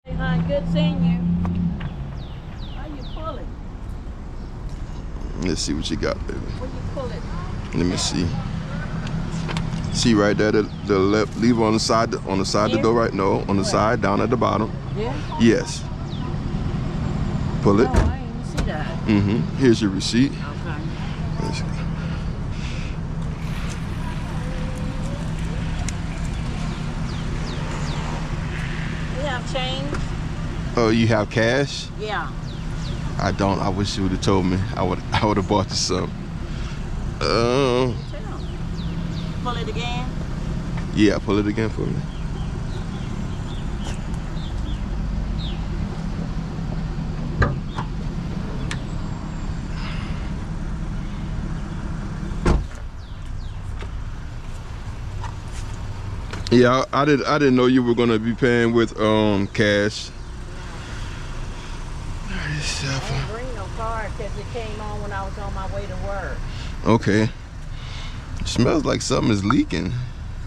Hey, hon, good seeing you. How you pulling? Let's see what you got, baby. Where you pulling? Let me see. See right there, the left lever on the side of the door, right? No, on the side, down at the bottom. Yeah? Yes. Pull it. Oh, I didn't even see that. Here's your receipt. Okay. Let's see. You have change? Oh, you have cash? Yeah. I don't. I wish you would have told me. I would have bought you some. Pull it again? Yeah, pull it again for me. Yeah, I didn't know you were gonna be paying with cash. I didn't bring no card because it came on when I was on my way to work. Okay. It smells like something is leaking.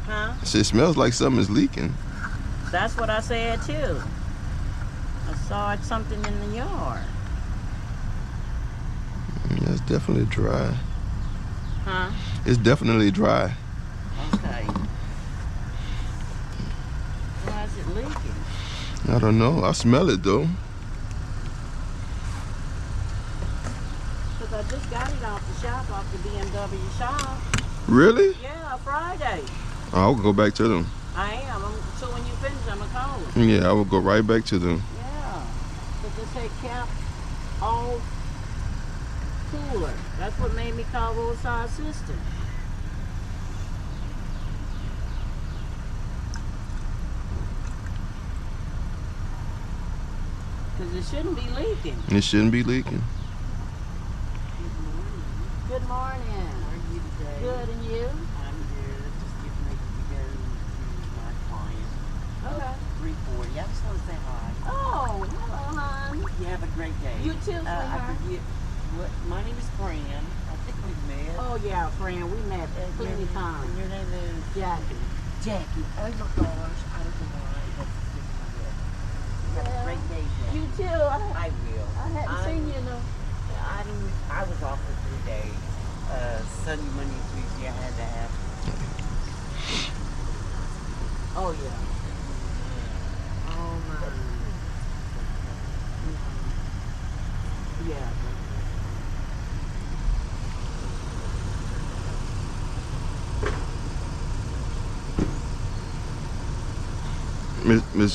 Huh? I said, it smells like something is leaking. That's what I said too. I saw something in the yard. Yeah, it's definitely dry. Huh? It's definitely dry. Okay. Why is it leaking? I don't know. I smell it though. Because I just got it off the shop, off the BMW shop. Really? Yeah, Friday. I'll go back to them. I am. So when you finish, I'm going to call you. Yeah, I will go right back to them. Yeah. Because it said cap all cooler. That's what made me call Roadside Assistance. Because it shouldn't be leaking. It shouldn't be leaking. Good morning. How are you today? Good, and you? I'm good. Just getting ready to go to my client. Okay. 340. I just want to say hi. Oh, hello, hon. You have a great day. You too, I sweetheart. forget what my name is Fran. I think we've met. Oh, yeah, friend. We met plenty And times. your name is Jackie. Jackie. Oh my gosh. I don't know why. That's just my head. You have a great day, Jackie. You too. I will. I hadn't seen you in a... I was off for 3 days. Sunday, Monday, Tuesday. I had to have. Oh, yeah. Oh, my. Yeah. Miss.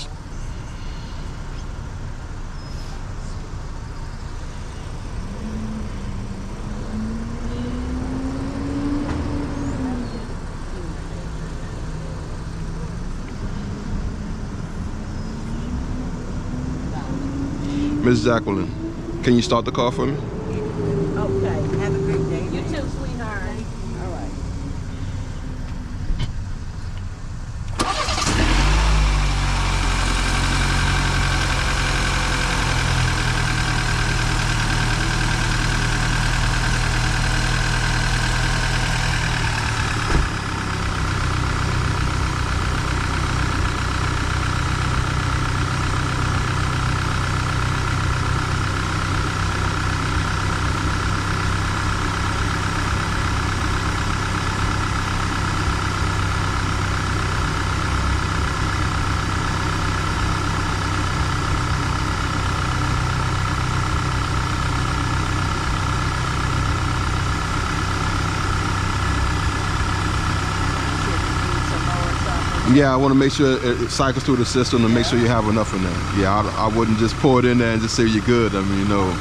Miss Jacqueline, can you start the car for me? Okay. Have a great day. You too, sweetheart. All right. Yeah, I want to make sure it cycles through the system and make sure you have enough in there. Yeah, I wouldn't just pour it in there and just say you're good. I mean, you know.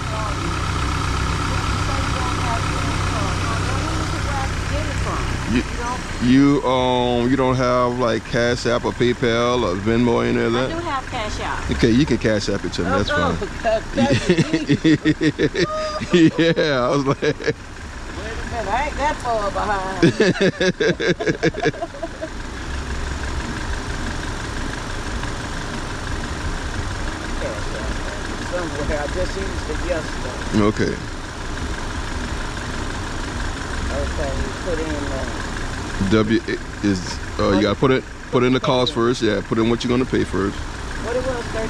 You don't have like Cash App or PayPal or Venmo or any of I that? do have cash out. Okay, you can Cash App it to me. That's fine. Yeah, I was like. Wait a minute, I ain't that far behind. Somewhere. I just used it yesterday. Okay. Okay, put in. W is you gotta put in the cost first. Yeah, put in what you're gonna pay first. What it was, 30.